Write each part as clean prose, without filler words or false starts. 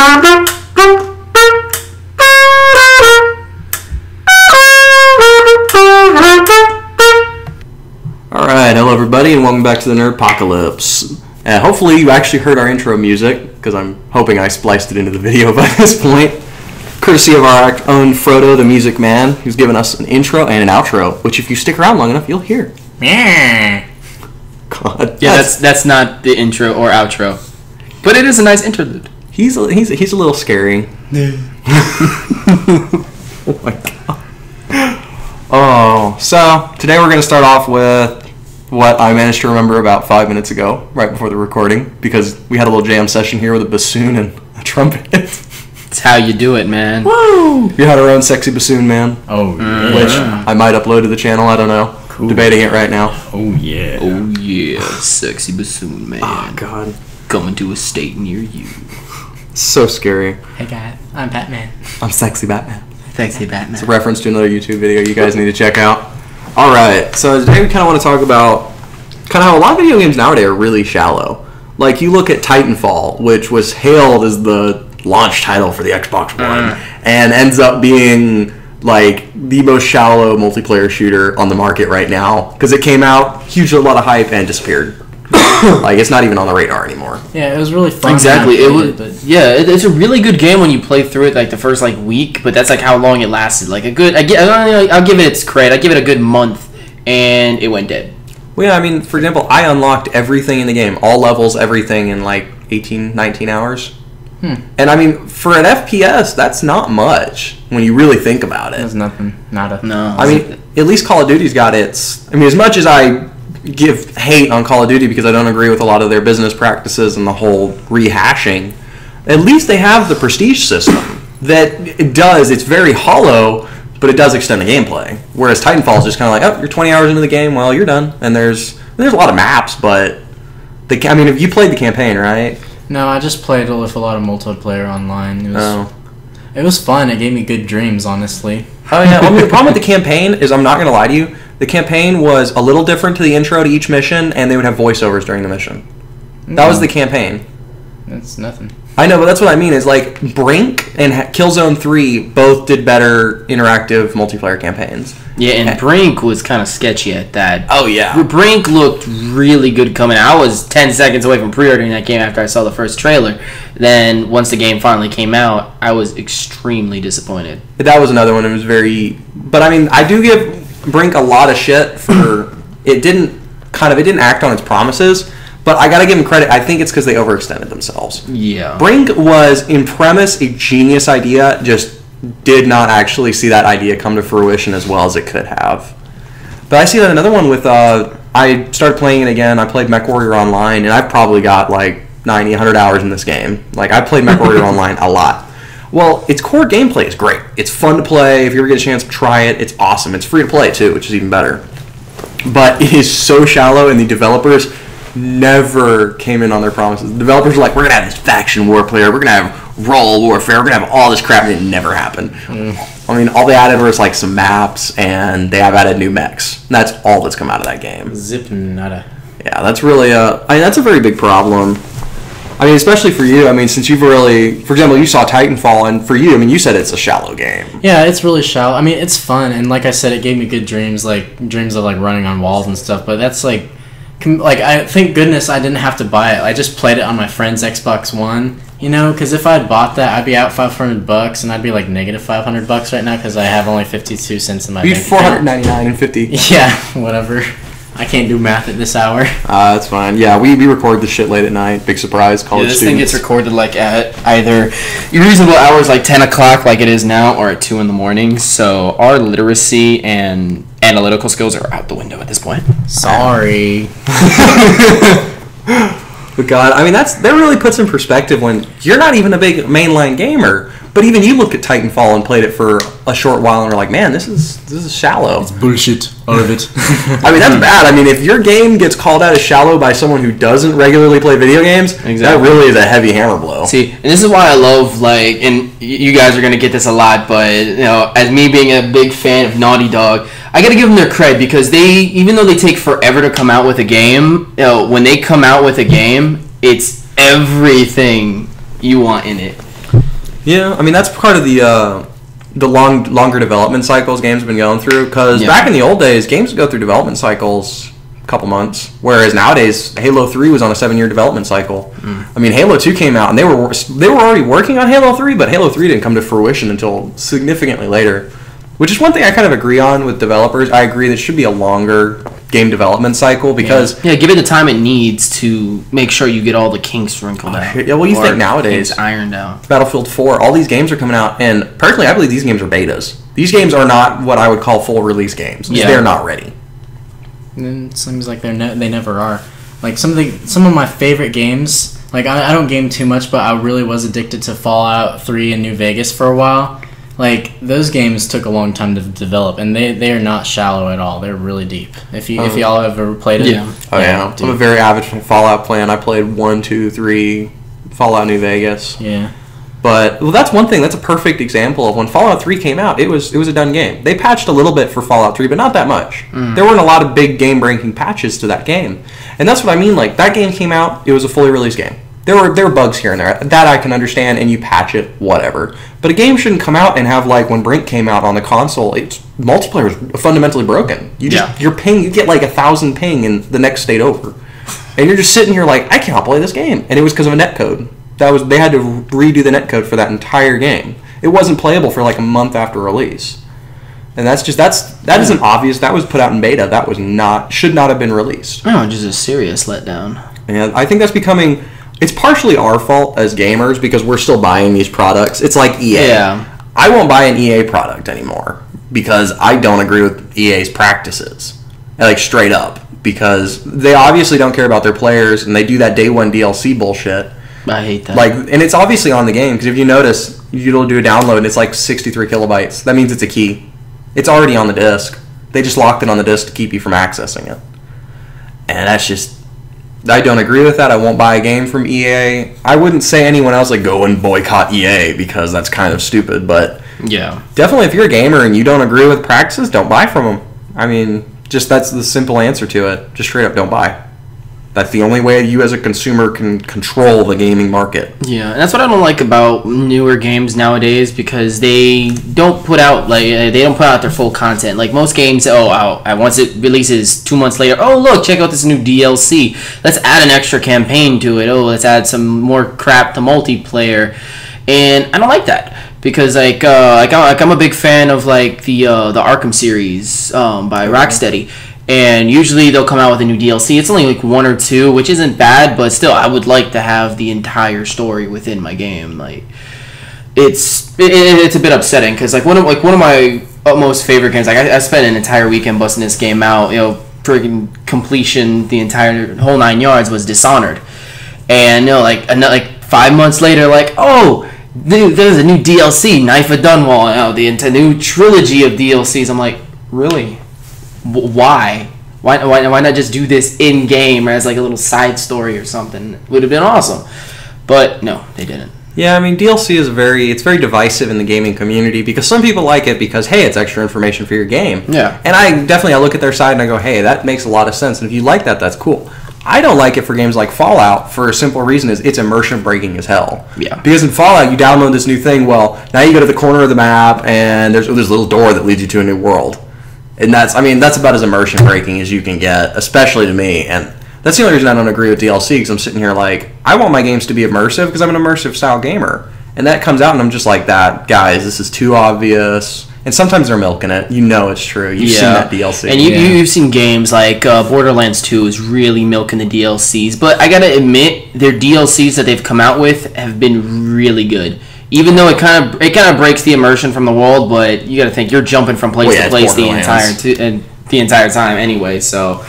Alright, hello everybody and welcome back to the Nerdpocalypse. Hopefully you actually heard our intro music, because I'm hoping I spliced it into the video by this point. Courtesy of our own Frodo, the Music Man, who's given us an intro and an outro, which if you stick around long enough, you'll hear. God. Yeah, that's not the intro or outro. But it is a nice interlude. He's a little scary. Oh my god. Oh, so today we're going to start off with what I managed to remember about 5 minutes ago, right before the recording, because we had a little jam session here with a bassoon and a trumpet. It's how you do it, man. Woo! We had our own sexy bassoon man. Oh, yeah. Which I might upload to the channel, I don't know. Cool. Debating it right now. Oh, yeah. Oh, yeah. Sexy bassoon, man. Oh, God. Coming to a state near you. So scary. Hey guys, I'm Batman. I'm sexy Batman. Sexy Batman. It's a reference to another YouTube video you guys need to check out. Alright, so today we kind of want to talk about kind of how a lot of video games nowadays are really shallow. Like, you look at Titanfall, which was hailed as the launch title for the Xbox One, and ends up being, like, the most shallow multiplayer shooter on the market right now, because it came out, huge, a lot of hype, and disappeared. Like, it's not even on the radar anymore. Yeah, it was really fun. Exactly. It's It's a really good game when you play through it like the first week, but that's like how long it lasted. Like I'll give it its credit. I give it a good month, and it went dead. Well, yeah, I mean, for example, I unlocked everything in the game, all levels, everything in like 18, 19 hours. And I mean, for an FPS, that's not much when you really think about it. There's nothing. Nada. No. I mean, at least Call of Duty's got its... I mean, as much as I give hate on Call of Duty because I don't agree with a lot of their business practices and the whole rehashing, at least they have the prestige system that it's very hollow, but it does extend the gameplay. Whereas Titanfall is just kind of like, oh, you're 20 hours into the game, well, you're done. And there's a lot of maps, but I mean, if you played the campaign, right? No, I just played with a lot of multiplayer online. It was fun. It gave me good dreams, honestly. Oh yeah. I mean, the problem with the campaign is, I'm not going to lie to you, the campaign was a little different to the intro to each mission, and they would have voiceovers during the mission. That was the campaign. That's nothing. I know, but that's what I mean, is like Brink and Killzone 3 both did better interactive multiplayer campaigns. Yeah, and Brink was kind of sketchy at that. Oh, yeah. Brink looked really good coming out. I was 10 seconds away from pre-ordering that game after I saw the first trailer. Then, once the game finally came out, I was extremely disappointed. That was another one that was very... But, I mean, I do give Brink a lot of shit for... It didn't act on its promises, but I gotta give them credit. I think it's because they overextended themselves. Yeah. Brink was, in premise, a genius idea, just did not actually see that idea come to fruition as well as it could have. But I see that another one with, I started playing it again. I played MechWarrior Online, and I've probably got like 90, 100 hours in this game. Like, I played MechWarrior Online a lot. Well, its core gameplay is great. It's fun to play. If you ever get a chance to try it, it's awesome. It's free to play, too, which is even better. But it is so shallow, and the developers never came in on their promises. The developers were like, we're going to have this faction warfare, we're going to have role warfare, we're going to have all this crap, and it never happened. I mean, all they added was like some maps, and they have added new mechs. And that's all that's come out of that game. Zip nada. Yeah, that's really that's a very big problem. I mean, especially for you, I mean, since you've really, for example, you saw Titanfall, and for you, I mean, you said it's a shallow game. Yeah, it's really shallow. I mean, it's fun, and like I said, it gave me good dreams, like dreams of like running on walls and stuff, but that's like I thank goodness I didn't have to buy it. I just played it on my friend's Xbox One, you know, because if I had bought that, I'd be out $500, and I'd be like negative $500 right now because I have only 52 cents in my bank account. $499.50. Yeah, whatever. I can't do math at this hour. That's fine. Yeah, we record this shit late at night. Big surprise, college this students. thing gets recorded like at either reasonable hours, like 10 o'clock, like it is now, or at 2 in the morning. So our literacy and analytical skills are out the window at this point. Sorry. But God, I mean, that really puts in perspective when you're not even a big mainline gamer, but even you look at Titanfall and played it for a short while and are like, man, this is shallow. It's bullshit, all of it. I mean, that's bad. I mean, if your game gets called out as shallow by someone who doesn't regularly play video games, that really is a heavy hammer blow. See, and this is why I love, like, and you guys are going to get this a lot, but, you know, as me being a big fan of Naughty Dog, I gotta give them their cred because even though they take forever to come out with a game, you know, when they come out with a game, it's everything you want in it. Yeah, I mean that's part of the longer development cycles games have been going through. Because back in the old days, games would go through development cycles a couple months, whereas nowadays Halo 3 was on a 7-year development cycle. I mean, Halo 2 came out and they were already working on Halo 3, but Halo 3 didn't come to fruition until significantly later. Which is one thing I kind of agree on with developers. I agree there should be a longer game development cycle because give it the time it needs to make sure you get all the kinks wrinkled out. Yeah, well, you think nowadays kinks ironed out. Battlefield 4, all these games are coming out, and personally, I believe these games are betas. These games are not what I would call full release games. Yeah. They're not ready. And it seems like they never are. Like some of my favorite games. Like I don't game too much, but I really was addicted to Fallout 3 and New Vegas for a while. Like those games took a long time to develop, and they are not shallow at all. They're really deep. If y'all ever played it, I'm a very avid Fallout fan. I played 1, 2, 3, Fallout New Vegas. Yeah. But that's one thing. That's a perfect example of when Fallout 3 came out. It was a done game. They patched a little bit for Fallout 3, but not that much. There weren't a lot of big game-breaking patches to that game, and that's what I mean. Like that game came out, it was a fully released game. There were bugs here and there that I can understand, and you patch it, whatever. But a game shouldn't come out and have like when Brink came out on the console, multiplayer was fundamentally broken. Your ping, you get like 1,000 ping in the next state over, and you're just sitting here like I can't play this game, and it was because of a netcode. They had to redo the netcode for that entire game. It wasn't playable for like a month after release, and that isn't obvious. That was put out in beta. That should not have been released. No, just a serious letdown. And I think that's becoming. It's partially our fault as gamers because we're still buying these products. It's like EA. Yeah. I won't buy an EA product anymore because I don't agree with EA's practices. Like straight up. Because they obviously don't care about their players and they do that day one DLC bullshit. I hate that. And it's obviously on the game because if you notice, you'll do a download and it's like 63 kilobytes. That means it's a key. It's already on the disc. They just locked it on the disc to keep you from accessing it. And that's just... I don't agree with that. I won't buy a game from EA. I wouldn't say anyone else like go and boycott EA because that's kind of stupid. But yeah, definitely if you're a gamer and you don't agree with practices, don't buy from them. I mean, that's the simple answer to it. Just straight up, don't buy. That's the only way you as a consumer can control the gaming market. Yeah, and that's what I don't like about newer games nowadays because they don't put out their full content. Like most games, once it releases 2 months later, look, check out this new DLC. Let's add an extra campaign to it. Let's add some more crap to multiplayer, and I don't like that because I'm a big fan of like the Arkham series by Rocksteady. And usually they'll come out with a new DLC. It's only like 1 or 2, which isn't bad, but still, I would like to have the entire story within my game. Like, it's a bit upsetting because like one of my most favorite games. Like I spent an entire weekend busting this game out. Friggin' completion, the entire whole 9 yards was Dishonored, and like 5 months later, like there's a new DLC, Knife of Dunwall. The new trilogy of DLCs. I'm like, really? Why not just do this in game as like a little side story or something? Would have been awesome, but no, they didn't. Yeah, I mean DLC is very divisive in the gaming community because some people like it because hey, it's extra information for your game. Yeah, and I look at their side and I go, hey, that makes a lot of sense, and if you like that, that's cool. I don't like it for games like Fallout for a simple reason is it's immersion breaking as hell. Yeah. Because in Fallout you download this new thing. Well, now you go to the corner of the map and there's a little door that leads you to a new world. And that's about as immersion breaking as you can get, especially to me. And that's the only reason I don't agree with DLC because I'm sitting here like, I want my games to be immersive because I'm an immersive style gamer. And that comes out and I'm just like, guys, this is too obvious. And sometimes they're milking it. You know it's true. You've seen that DLC. And you've seen games like Borderlands 2 is really milking the DLCs. But I gotta admit, their DLCs that they've come out with have been really good. Even though it kind of breaks the immersion from the world, but you got to think you're jumping from place to place the entire time anyway. So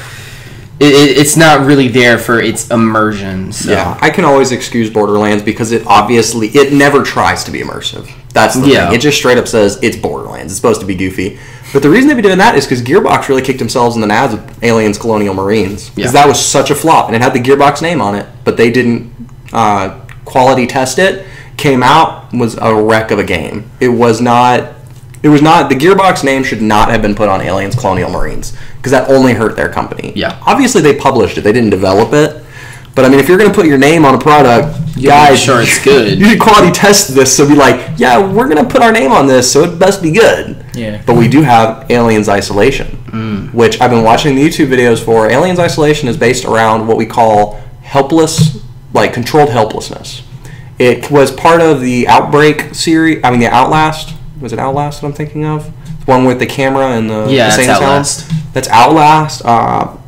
it's not really there for its immersion. So. Yeah, I can always excuse Borderlands because it never tries to be immersive. That's the thing. It just straight up says it's Borderlands. It's supposed to be goofy. But the reason they've been doing that is because Gearbox really kicked themselves in the nads with Aliens Colonial Marines. Because that was such a flop, and it had the Gearbox name on it, but they didn't quality test it. Came out, was a wreck of a game. The Gearbox name should not have been put on Aliens Colonial Marines because that only hurt their company. Yeah. Obviously they published it, they didn't develop it, But I mean, if you're going to put your name on a product, guys, sure it's good. You should quality test this. So be like, yeah, we're going to put our name on this, so it best be good. Yeah. But we do have Aliens Isolation, which I've been watching the YouTube videos for. Aliens Isolation is based around what we call helpless, like controlled helplessness. It was part of the Outbreak series. I mean, the Outlast. Was it Outlast that I'm thinking of? The one with the camera and the Yeah, same that's sound? Outlast. That's Outlast.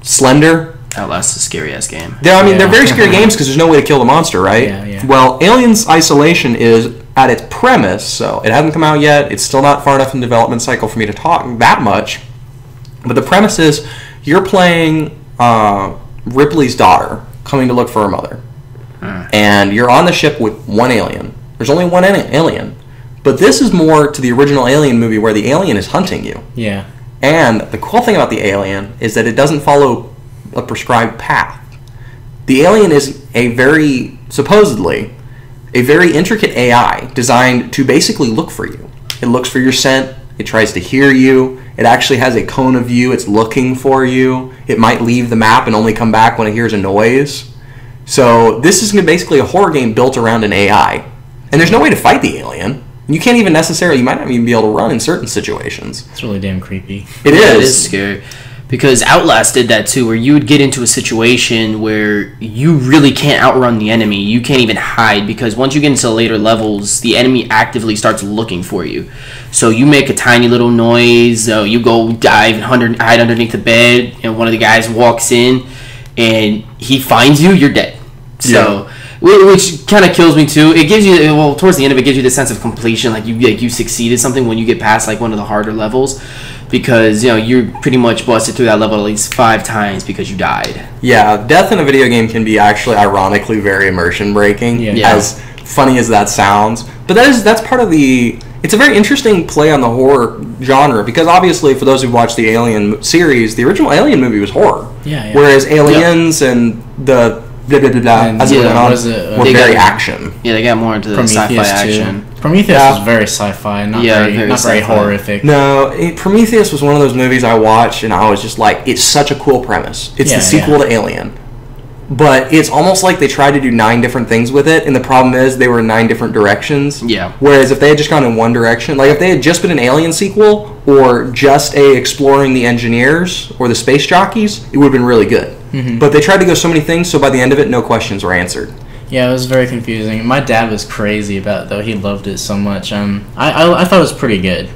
Slender. Outlast is a scary ass game. They're Yeah. very scary games because there's no way to kill the monster, right? Yeah. Well, Aliens Isolation is at its premise, so it hasn't come out yet. It's still not far enough in the development cycle for me to talk that much. But the premise is you're playing Ripley's daughter coming to look for her mother. And you're on the ship with one alien. There's only one alien. But this is more to the original Alien movie where the alien is hunting you. Yeah. And the cool thing about the alien is that it doesn't follow a prescribed path. The alien is supposedly, a very intricate AI designed to basically look for you. It looks for your scent. It tries to hear you. It actually has a cone of view. It's looking for you. It might leave the map and only come back when it hears a noise. So this is basically a horror game built around an AI. And there's no way to fight the alien. You can't even necessarily, you might not even be able to run in certain situations. It's really damn creepy. It It is. is scary. Because Outlast did that too, where you would get into a situation where you really can't outrun the enemy. You can't even hide, because once you get into later levels, the enemy actively starts looking for you. So you make a tiny little noise, you go dive and hide underneath the bed, and one of the guys walks in, and he finds you, you're dead. So, which kind of kills me too. It gives you, well, towards the end of it, gives you the sense of completion, like you succeeded something when you get past like one of the harder levels. Because, you're pretty much busted through that level at least 5 times because you died. Yeah, death in a video game can be actually ironically very immersion breaking, Yeah. as funny as that sounds. But that's part of the... It's a very interesting play on the horror genre, because obviously for those who watched the Alien series, the original Alien movie was horror. Yeah. Whereas Aliens and the blah, blah, blah, blah, And as it went on, what is it, were They very got- action. Yeah, they got more into the sci-fi Prometheus action. too. Prometheus Yeah. was very sci-fi, not Yeah, very very not very sci-fi. horrific. No, Prometheus was one of those movies I watched, and I was just like, it's such a cool premise. It's Yeah, the sequel to Alien. But it's almost like they tried to do 9 different things with it, and the problem is they were in 9 different directions. Yeah. Whereas if they had just gone in one direction, like if they had just been an Alien sequel, or just exploring the engineers or the space jockeys, it would have been really good. But they tried to go so many things, so by the end of it, no questions were answered. Yeah, it was very confusing. My dad was crazy about it, though. He loved it so much. I thought it was pretty good,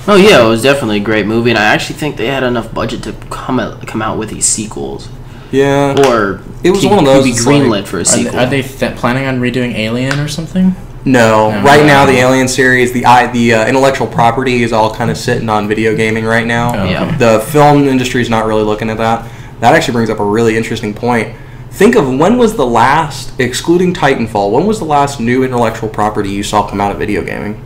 Oh yeah, it was definitely a great movie, and I actually think they had enough budget to come out with these sequels. Yeah. Or It was one of those, be it's greenlit like- for a Are sequel. they planning on redoing Alien or something? No, No. right now the Alien series, the intellectual property is all kind of sitting on video gaming right now. Oh, Yeah. okay. The film industry is not really looking at that. That actually brings up a really interesting point. Think of when was the last, excluding Titanfall, when was the last new intellectual property you saw come out of video gaming?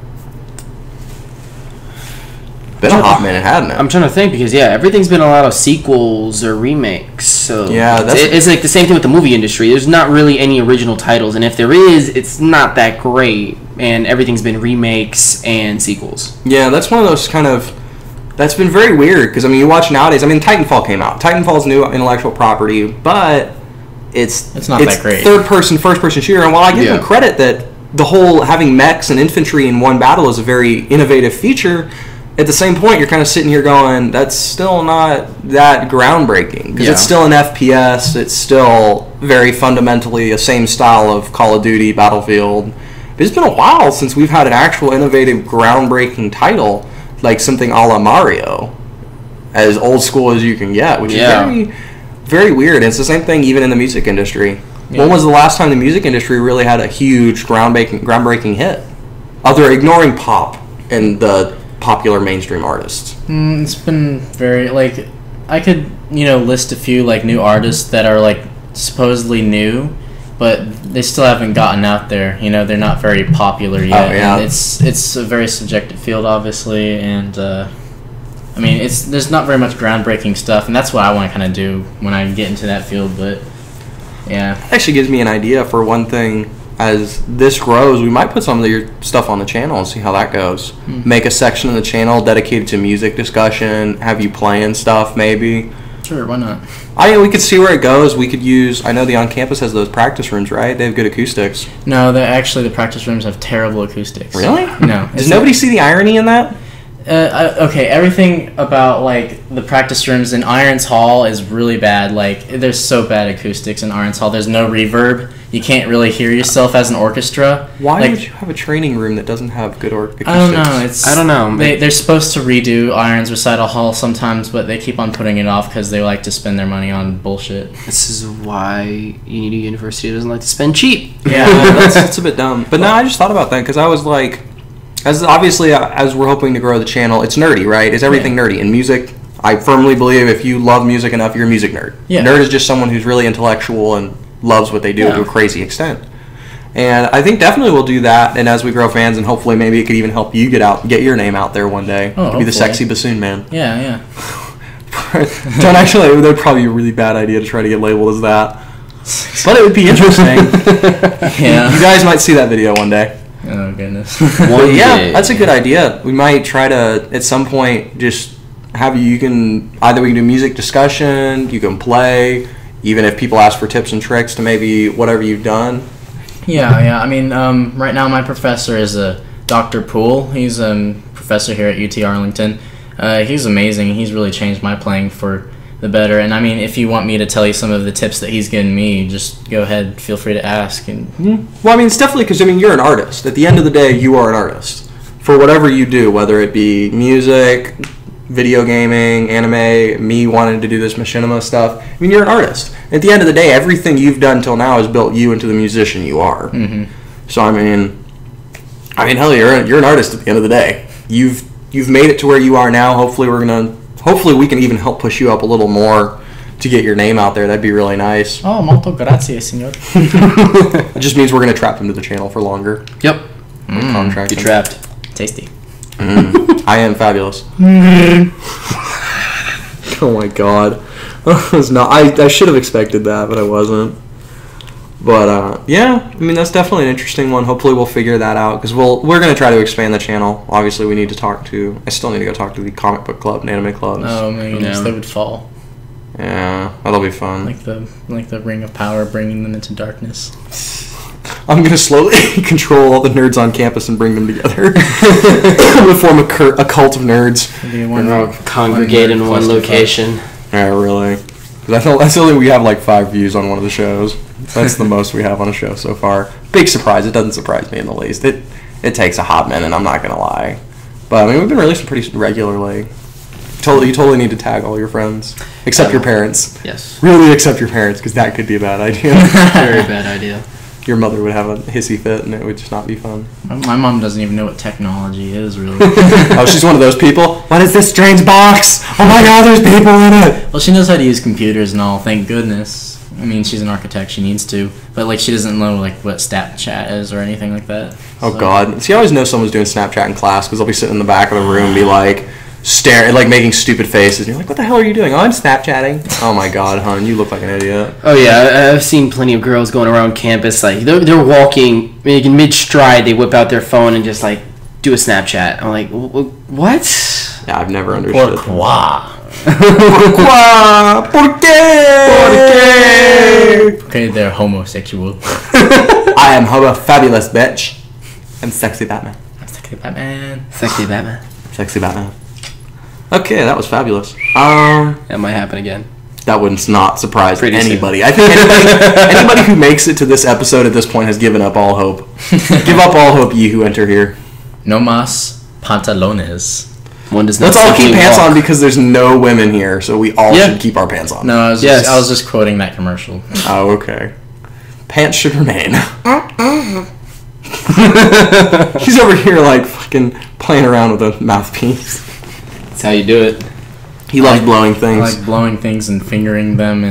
Been a hot minute, hadn't it? I'm trying to think, because everything's been a lot of sequels or remakes. So Yeah, that's- it's like the same thing with the movie industry. There's not really any original titles, and if there is, it's not that great. And everything's been remakes and sequels. Yeah, that's one of those kind of... That's been very weird, because, I mean, you watch nowadays... I mean, Titanfall came out. Titanfall's new intellectual property, but it's not that great. Third-person, first-person shooter, and while I give them credit that the whole having mechs and infantry in one battle is a very innovative feature, at the same point, you're kind of sitting here going, that's still not that groundbreaking, because it's still an FPS, it's still very fundamentally the same style of Call of Duty, Battlefield. But it's been a while since we've had an actual innovative, groundbreaking title, like something a la Mario, as old school as you can get, which is very, very weird. And it's the same thing even in the music industry. Yeah. When was the last time the music industry really had a huge groundbreaking hit? Ignoring pop and the popular mainstream artists. It's been very, I could, list a few, new artists that are, supposedly new, but they still haven't gotten out there. They're not very popular yet. Oh, yeah. And it's a very subjective field, obviously, and, there's not very much groundbreaking stuff, and that's what I want to kind of do when I get into that field, but, yeah. Actually gives me an idea for one thing. As this grows, we might put some of your stuff on the channel and see how that goes. Make a section of the channel dedicated to music discussion, have you playing stuff maybe. Sure, why not? We could see where it goes. We could use. I know the on campus has those practice rooms, right? They have good acoustics. No, the practice rooms have terrible acoustics. Really? No. Does nobody see the irony in that? Okay, everything about like the practice rooms in Irons Hall is really bad. Like, there's so bad acoustics in Irons Hall. There's no reverb. You can't really hear yourself as an orchestra. Why like, would you have a training room that doesn't have good acoustics? I don't know. I don't know. They're supposed to redo Irons Recital Hall sometimes, but they keep on putting it off because they like to spend their money on bullshit. This is why you need a university that doesn't like to spend cheap. Yeah, that's a bit dumb. But no, I just thought about that because I was like, as we're hoping to grow the channel, it's nerdy, right? Is everything nerdy? In music, I firmly believe if you love music enough, you're a music nerd. Yeah. Nerd is just someone who's really intellectual and loves what they do to a crazy extent. And I think definitely we'll do that. And as we grow fans, and hopefully maybe it could even help you get your name out there one day. Oh, be the sexy bassoon man. Yeah. Don't actually. That'd probably be a really bad idea to try to get labeled as that. But it would be interesting. Yeah. You guys might see that video one day. Oh goodness. One Yeah, day. that's a good idea. We might try to at some point just have you can either we can do music discussion, you can play, even if people ask for tips and tricks to maybe whatever you've done. Yeah. I mean, right now my professor is Dr. Poole. He's a professor here at UT Arlington. He's amazing. He's really changed my playing for the better. And I mean, if you want me to tell you some of the tips that he's given me, just go ahead. Feel free to ask. And Well, I mean, it's definitely because you're an artist. At the end of the day, you are an artist for whatever you do, whether it be music, video gaming, anime, me wanting to do this machinima stuff. I mean, you're an artist. At the end of the day, everything you've done till now has built you into the musician you are. Mm-hmm. So I mean, hell, you're an artist at the end of the day. You've made it to where you are now. Hopefully we can even help push you up a little more to get your name out there. That'd be really nice. Oh, molto grazie, signor. It just means we're going to trap him to the channel for longer. Yep. Contract. You're trapped. Tasty. I am fabulous. Oh my god. I should have expected that, but I wasn't. But yeah, I mean that's definitely an interesting one. Hopefully we'll figure that out because we're gonna try to expand the channel. Obviously we need to I still need to go talk to the comic book club and anime clubs. Oh my goodness, Yeah. they would fall Yeah, that'll be fun. like the ring of power, bringing them into darkness. I'm gonna slowly control all the nerds on campus and bring them together. We'll form a cult of nerds. It'd be We're all congregate in one location. Yeah, really. Because that's only we have like 5 views on one of the shows. That's the most we have on a show so far. Big surprise. It doesn't surprise me in the least. It takes a hot minute, I'm not going to lie. But, I mean, we've been releasing pretty regularly. You totally need to tag all your friends. Except your parents. Yes. Really except your parents, because that could be a bad idea. Very bad idea. Your mother would have a hissy fit, and it would just not be fun. My mom doesn't even know what technology is, really. Oh, she's one of those people? What is this strange box? Oh my god, there's people in it! Well, she knows how to use computers and all, thank goodness. I mean, she's an architect, she needs to. But, like, she doesn't know, like, what Snapchat is or anything like that. Oh So- god. See, I always know someone's doing Snapchat in class, because they'll be sitting in the back of the room and be like, staring, like making stupid faces. And you're like, what the hell are you doing? Oh, I'm Snapchatting. Oh my god, hon, you look like an idiot. Oh yeah, I've seen plenty of girls going around campus like they're walking, like in mid stride, they whip out their phone and just like do a Snapchat. I'm like, what? Yeah, I've never understood. Pourquoi? Pourquoi? ¿Por qué? Okay, they're homosexual. I am Hoba Fabulous, bitch. I'm sexy Batman. Sexy Batman. Sexy Batman. Sexy Batman. Okay, that was fabulous. That might happen again. That would not surprise Pretty soon. anybody. I think anybody who makes it to this episode at this point has given up all hope. Give up all hope, ye who enter here. No mas pantalones. One does not. Let's all keep simply pants walk. on because there's no women here, so we all Yeah. should keep our pants on. No, I was Yes. just quoting that commercial. Oh, okay. Pants should remain. He's over here like fucking playing around with a mouthpiece. That's how you do it. He loves blowing I things. like blowing things and fingering them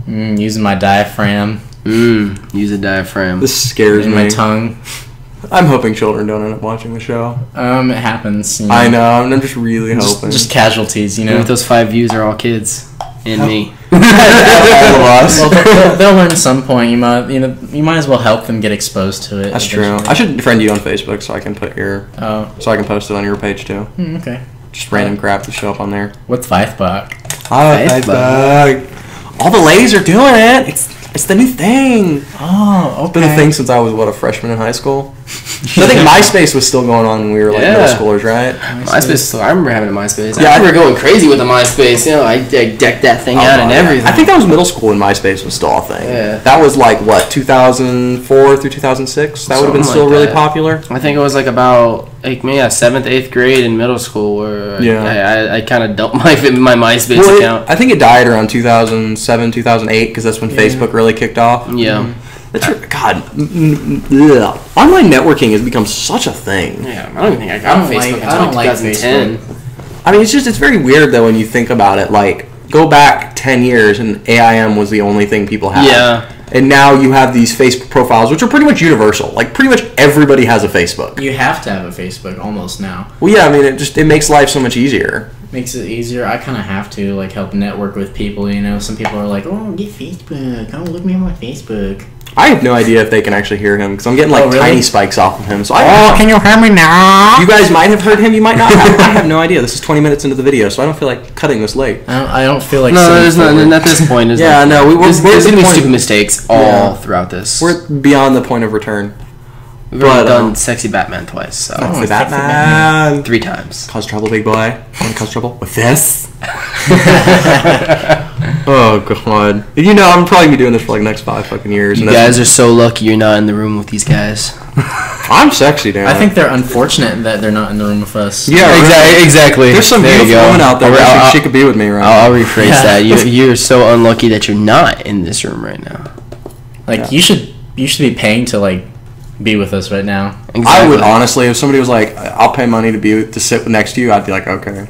and using my diaphragm Use a diaphragm. This scares and me. my tongue. I'm hoping children don't end up watching the show. It happens. You know. I know. I'm just really hoping. Just casualties, you know. With those 5 views are all kids and me. all of us. Well, they'll learn at some point. You might as well help them get exposed to it. That's true. eventually. I should friend you on Facebook so I can Oh, so I can post it on your page too. okay. Just random crap to show up on there. What's Vithbach? Facebook. All the ladies are doing it. It's the new thing. Oh, okay. It's been a thing since I was, a freshman in high school? So I think MySpace was still going on when we were, middle schoolers, right? MySpace. I remember having a MySpace. Yeah, I remember going crazy with the MySpace. I decked that thing out and everything. I think that was middle school when MySpace was still a thing. Yeah. That was 2004 through 2006? That would have been Something still like really that. popular? I think it was about maybe 7th, 8th grade in middle school where I kind of dumped my MySpace account. I think it died around 2007, 2008 because that's when Facebook really kicked off. Yeah. That's God. Online networking has become such a thing. Yeah, I don't even think I got Facebook until 2010. I mean, it's very weird though when you think about it. Go back 10 years and AIM was the only thing people had. Yeah. And now you have these Facebook profiles, which are pretty much universal. Pretty much everybody has a Facebook. You have to have a Facebook almost now. Well, yeah, I mean, it makes life so much easier. Makes it easier. I kind of have to help network with people. Some people are like, "Oh, get Facebook. Oh, look me on my Facebook." I have no idea if they can actually hear him because I'm getting really? tiny spikes off of him. So Can you hear me now? you guys might have heard him. You might not have. I have no idea. This is 20 minutes into the video, so I don't feel like cutting this late. I don't feel like. No, there's sitting not forward. at this point. Yeah, no, we're there's at going the to be point- stupid mistakes all throughout this. We're beyond the point of return. We've already but, done Sexy Batman twice, so Sexy Batman. 3 times. Cause trouble, big boy. Want to cause trouble with this? Oh god. I'm probably gonna be doing this for the next 5 fucking years. You guys are so lucky you're not in the room with these guys. I'm sexy, Dan. I think they're unfortunate that they're not in the room with us. Yeah, exactly. There's some There you beautiful go. women out there. She could be with me right now. I'll rephrase Yeah. that. You're so unlucky that you're not in this room right now. You should be paying to be with us right now. Exactly. I would honestly, if somebody was like, "I'll pay money to sit next to you," I'd be like, "Okay."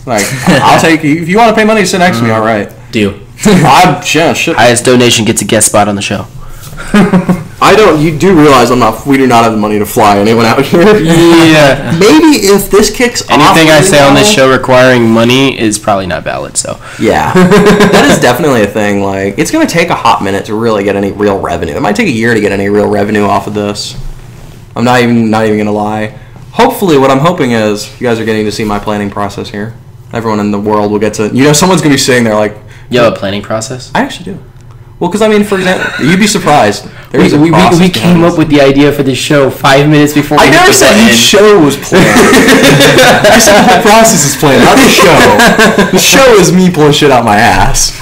I'll take you if you want to pay money to sit next to me. All right. Deal. Shit. Highest donation gets a guest spot on the show. You do realize we do not have the money to fly anyone out here. Yeah. Maybe if this kicks off. Anything I say on this now- show requiring money is probably not valid. So Yeah, that is definitely a thing. It's going to take a hot minute to really get any real revenue. It might take a year to get any real revenue off of this. I'm not even going to lie. Hopefully, what I'm hoping is you guys are getting to see my planning process here. Everyone in the world will get to. Someone's going to be sitting there you have a planning process. I actually do. Well, because for example, you'd be surprised. We came up with the idea for this show 5 minutes before. I never said each show was planned. I said the whole process is planned, not the show. The show is me pulling shit out my ass.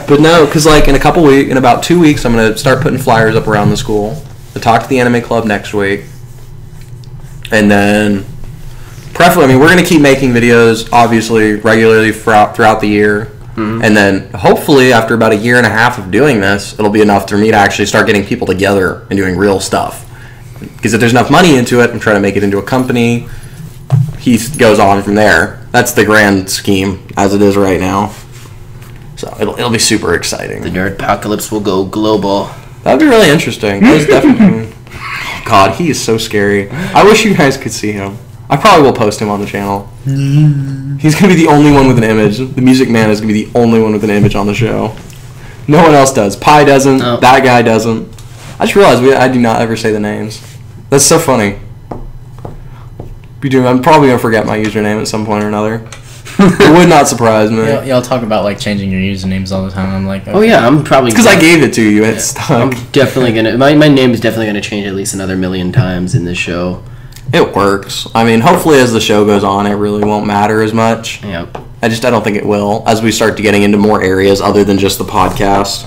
But no, because in in about 2 weeks, I'm gonna start putting flyers up around the school. To talk to the anime club next week, and then preferably, we're gonna keep making videos, obviously regularly throughout the year. Mm-hmm. And then hopefully after about a year and a half of doing this, it'll be enough for me to actually start getting people together and doing real stuff. Because if there's enough money into it, I'm trying to make it into a company. He goes on from there. That's the grand scheme as it is right now. So it'll be super exciting. The nerd apocalypse will go global. That'd be really interesting. That was definitely. Oh God, he is so scary. I wish you guys could see him. I probably will post him on the channel. He's going to be the only one with an image. The Music Man is going to be the only one with an image on the show. No one else does. Pi doesn't. No. That guy doesn't. I just realized I do not ever say the names. That's so funny. I'm probably going to forget my username at some point or another. It would not surprise me. Y'all talk about changing your usernames all the time. I'm like, okay. Oh yeah, I'm probably. It's because I gave it to you. It's stuck. I'm definitely gonna. My name is definitely gonna change at least another 1,000,000 times in this show. It works. Hopefully as the show goes on, it really won't matter as much. Yep. I don't think it will as we start getting into more areas other than just the podcast,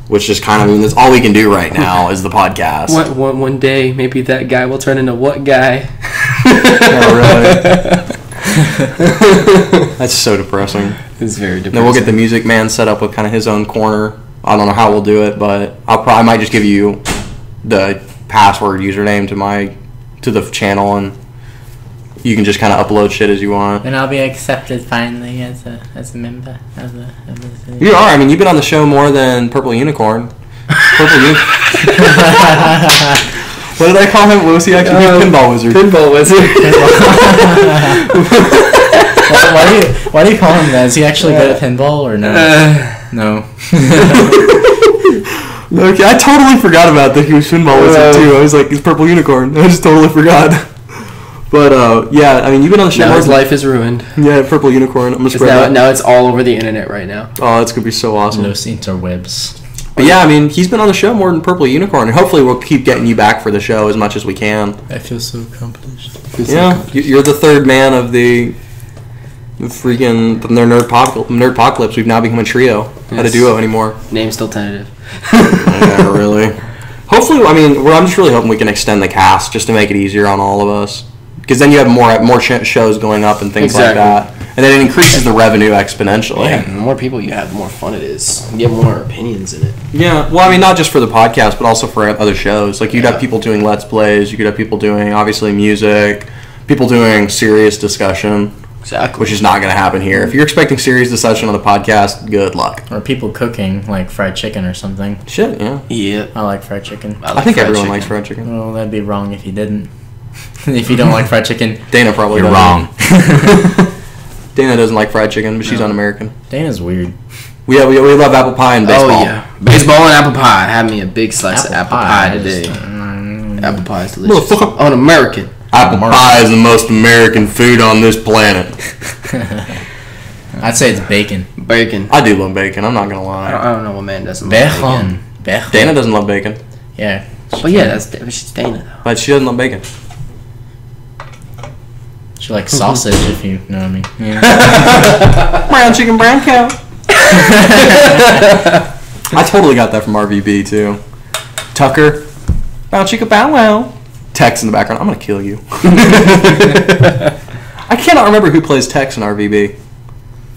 which is that's all we can do right now is the podcast. One day, maybe that guy will turn into what guy? Yeah, really. That's so depressing. It's very depressing. Then we'll get the Music Man set up with kind of his own corner. I don't know how we'll do it, but I might just give you the password username to the channel, and you can just kind of upload shit as you want. Then I'll be accepted finally as a member of the You are. You've been on the show more than Purple Unicorn. Purple Unicorn. What did I call him? What was he actually? Pinball Wizard. Pinball Wizard. Why do you call him that? Is he actually good at pinball or no? No. Okay, I totally forgot about that he was Pinball Wizard too. I was like, he's Purple Unicorn. I just totally forgot. But yeah, I mean, you've been on the show. Now his life is ruined. Yeah, Purple Unicorn. I'm gonna It's spread that. now it's all over the internet right now. Oh, that's gonna be so awesome. Los interwebs. But yeah, I mean, he's been on the show more than Purple Unicorn, and hopefully we'll keep getting you back for the show as much as we can. I feel so accomplished. Yeah, you're the third man of the Nerdpocalypse. We've now become a trio, not a duo anymore. Name's still tentative. Yeah, really. Hopefully, I mean, I'm just really hoping we can extend the cast just to make it easier on all of us. Because then you have more shows going up and things like that. And then it increases the revenue exponentially. Yeah, the more people you have, the more fun it is. You get more opinions in it. Yeah, well, I mean, not just for the podcast, but also for other shows. Like, you'd have people doing Let's Plays, you could have people doing, obviously, music, people doing serious discussion. Exactly. Which is not going to happen here. If you're expecting serious discussion on the podcast, good luck. Or people cooking, like fried chicken or something. Shit, yeah. Yeah. I like fried chicken. I think everyone likes fried chicken. Well, that'd be wrong if you didn't. If you don't like fried chicken, Dana probably You're doesn't. wrong. Dana doesn't like fried chicken, but she's un-American. Dana's weird. We love apple pie and baseball. Oh, yeah. Baseball and apple pie. Have me a big slice of apple pie today. is- Apple pie is delicious. Motherfucker. Un-American. Apple pie is the most American food on this planet. I'd say it's bacon. Bacon. I do love bacon, I'm not going to I lie. don't know what man doesn't like bacon. Bacon. Bacon. Dana doesn't love bacon, Yeah. But yeah, she's Dana though. but she doesn't love bacon. She likes sausage, if you know what I mean. Yeah. Brown chicken, brown cow. I totally got that from RVB, too. Tucker. Brown chicken, bow wow. Tex in the background. I'm going to kill you. I cannot remember who plays Tex in RVB.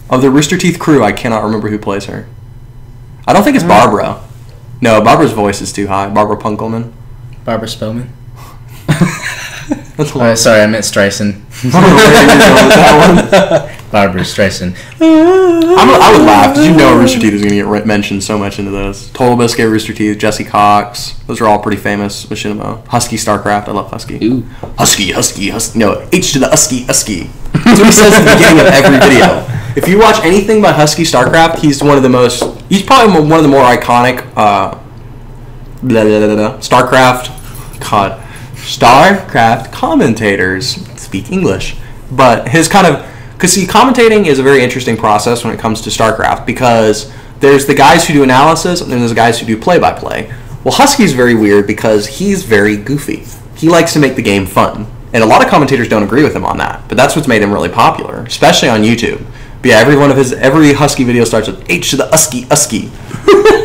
Of the Rooster Teeth crew, I cannot remember who plays her. I don't think it's Barbara. No, Barbara's voice is too high. Barbara Punkelman. Barbara Spellman. That's Sorry, I meant Streisand. Barbara Streisand. I would laugh. Did you know Rooster Teeth is going to get mentioned so much into this? Total Biscuit, Rooster Teeth, Jesse Cox. Those are all pretty famous machinima. Husky Starcraft. I love Husky. Ooh. Husky. No, H to the Husky. That's what he says at the beginning of every video. If you watch anything by Husky Starcraft, he's probably one of the more iconic StarCraft commentators. Speak English. But his because commentating is a very interesting process when it comes to StarCraft, because there's the guys who do analysis and then there's the guys who do play-by-play. Well, Husky's very weird because he's very goofy. He likes to make the game fun. And a lot of commentators don't agree with him on that, but that's what's made him really popular, especially on YouTube. But yeah, every Husky video starts with H to the Husky.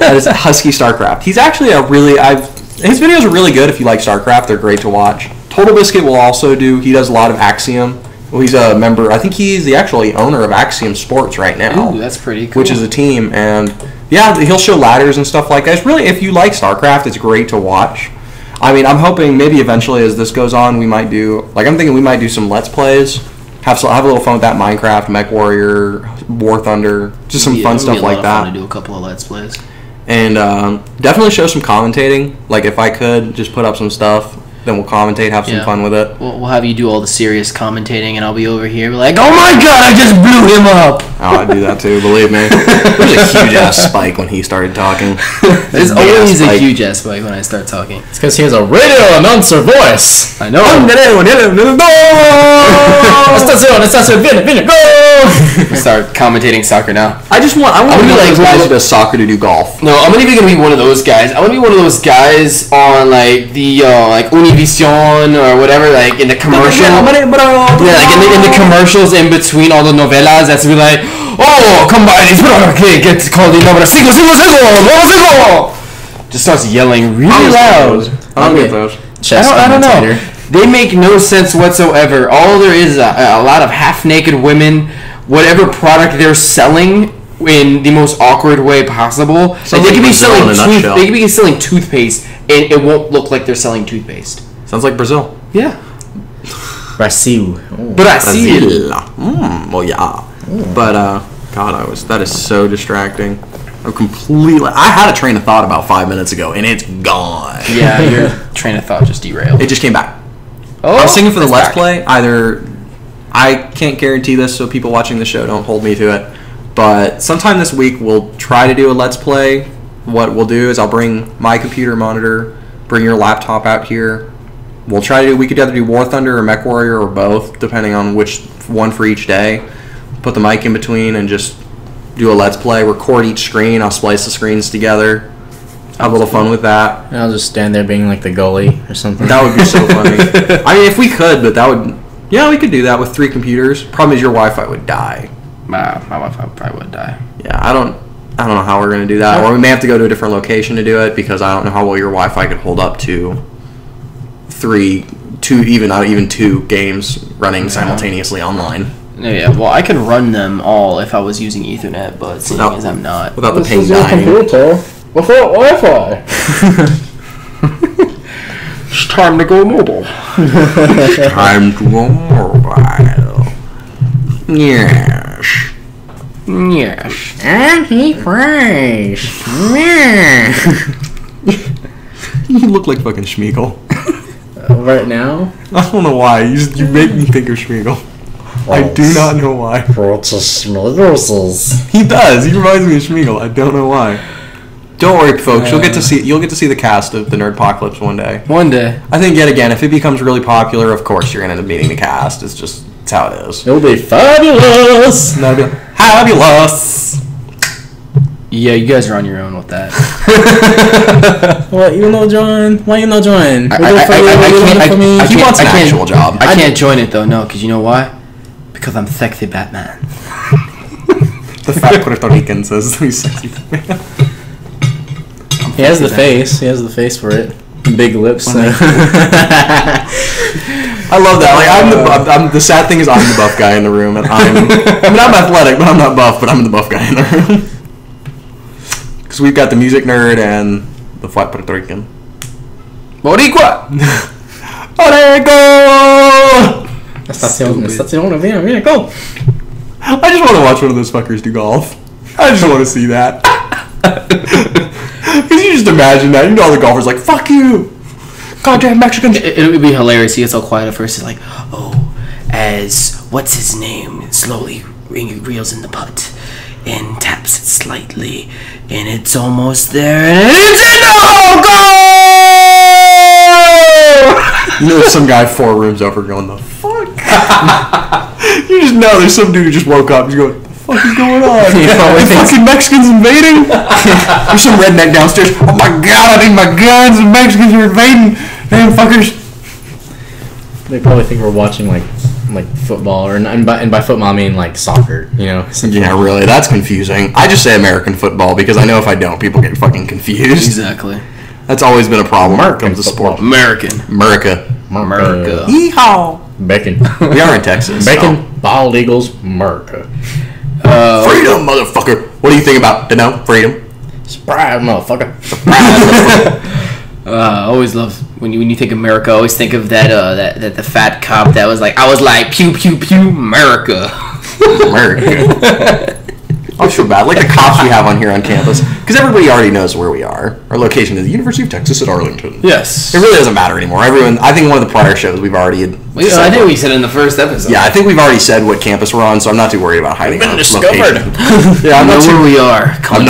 That is Husky Starcraft. He's actually his videos are really good if you like StarCraft. They're great to watch. Total Biscuit will also he does a lot of Axiom. Well, he's a member. I think he's the actual owner of Axiom Sports right now. Ooh, that's pretty cool. Which is a team, and yeah, he'll show ladders and stuff like that. It's really, if you like StarCraft, it's great to watch. I mean, I'm hoping maybe eventually as this goes on, I'm thinking we might do some Let's Plays. Have a little fun with that Minecraft, Mech Warrior, War Thunder, just some fun stuff like that. Fun to do a couple of Let's Plays. And definitely show some commentating. Like, if I could just put up some stuff, then we'll commentate, have some fun with it. We'll have you do all the serious commentating, and I'll be over here like, oh my god, I just blew him up! Oh, I'd do that too, believe me. There's a huge-ass spike when he started talking. There's always a huge-ass spike when I start talking. It's because he has a radio announcer voice. I know. Estación, viene, go! Start commentating soccer now. I want to be like guys who does soccer to do golf. No, I'm gonna be one of those guys. I'm gonna be one of those guys on like the like Univision or whatever, like in the commercial. Yeah, like in the commercials in between all the novelas. That's be like, oh, come by these. Get called the number cinco. Just starts yelling really loud. I don't get those. I don't know. They make no sense whatsoever. All there is a lot of half-naked women. Whatever product they're selling in the most awkward way possible. Like they could be selling toothpaste, and it won't look like they're selling toothpaste. Sounds like Brazil. Yeah. Brazil. Brazil. Well, yeah. But God, that is so distracting. I had a train of thought about 5 minutes ago, and it's gone. Yeah, your train of thought just derailed. It just came back. Oh, I was thinking for the Let's Play, I can't guarantee this, so people watching the show don't hold me to it, but sometime this week we'll try to do a Let's Play. What we'll do is I'll bring my computer monitor, bring your laptop out here, we'll try to. We could either do War Thunder or Mech Warrior or both, depending on which one for each day. Put the mic in between and just do a Let's Play. Record each screen. I'll splice the screens together. Have a little fun with that. And I'll just stand there being like the goalie or something. That would be so funny. I mean, if we could, but that would. Yeah, we could do that with 3 computers. Problem is, your Wi-Fi would die. My Wi-Fi probably would die. Yeah, I don't know how we're gonna do that, or we may have to go to a different location to do it because I don't know how well your Wi-Fi could hold up to not even 2 games running simultaneously online Yeah, well, I could run them all if I was using Ethernet, but seeing as I'm not. without the ping dying. Without Wi-Fi. It's time to go mobile. Time to go mobile. Yes. Yes. Antichrist. You look like fucking Schmeagol. Right now? I don't know why. You make me think of Schmeagol. I do not know why. He does. He reminds me of Schmeagol. I don't know why. Don't worry, folks. You'll get to see the cast of the Nerdpocalypse one day. One day. I think yet again, if it becomes really popular, of course you're gonna end up meeting the cast. It's how it is. It'll be fabulous. Fabulous. Yeah, you guys are on your own with that. What? You know, John? Why you not join? He wants an actual job. I can't join it though, no, because you know why? Because I'm sexy Batman. The fat Puerto Rican says he's sexy. He has the face. He has the face for it. Big lips. I love that. Like I'm the sad thing is I'm the buff guy in the room, and I'm athletic, but I'm not buff. But I'm the buff guy in the room because we've got the music nerd and the flat Puerto Rican. Boricua. Orego. Estación viene, go. I just want to watch one of those fuckers do golf. I just want to see that. Because you just imagine that. You know all the golfers like, fuck you. Goddamn Mexicans. It would be hilarious. He gets all quiet at first. He's like, oh, as what's his name slowly reels in the putt and taps it slightly, and it's almost there, and it's in the goal! You know, there's some guy 4 rooms over going, the fuck? You just know there's some dude who just woke up. He's going, what the fuck is going on? The fucking Mexicans invading? There's some redneck downstairs. Oh my god, I need my guns. The Mexicans are invading. Damn fuckers. They probably think we're watching like football, and by football I mean like soccer. You know? Yeah, really. That's confusing. I just say American football because I know if I don't, people get fucking confused. Exactly. That's always been a problem when it comes to sport. America. Yeehaw. Bacon. We are in Texas. Bacon. Bald Eagles. America. Freedom, motherfucker. What do you think about freedom? Surprise, motherfucker. I always love when you think America. I always think of that the fat cop that was like, I was like pew pew pew America. America. I feel bad. Like the cops we have on here on campus, because everybody already knows where we are. Our location is the University of Texas at Arlington. Yes. It really doesn't matter anymore. Everyone. I think one of the prior shows we've already. I think we said in the first episode. Yeah, I think we've already said what campus we're on, so I'm not too worried about hiding our location. Yeah, I know where we are. I'm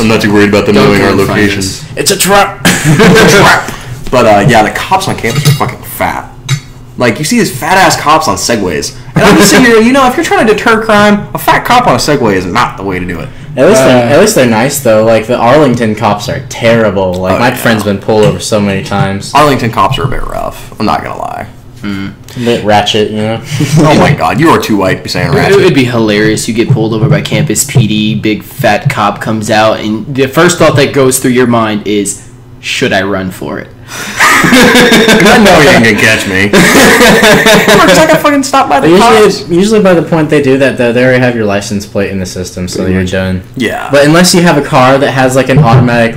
not too worried about them knowing our location. It's a trap. But yeah, the cops on campus are fucking fat. Like, you see these fat-ass cops on Segways. And I'm just sitting here, you know, if you're trying to deter crime, a fat cop on a Segway is not the way to do it. At least they're nice, though. Like, the Arlington cops are terrible. Like, my friend's been pulled over so many times. Arlington cops are a bit rough. I'm not gonna lie. A bit ratchet, you know? Oh my god, you are too white to be saying ratchet. It would be hilarious. You get pulled over by campus PD, big fat cop comes out, and the first thought that goes through your mind is, should I run for it? I know you ain't gonna catch me. Because I got fucking stopped by the cops. Usually by the point they do that, though, they already have your license plate in the system, so you're done. Yeah. But unless you have a car that has like an automatic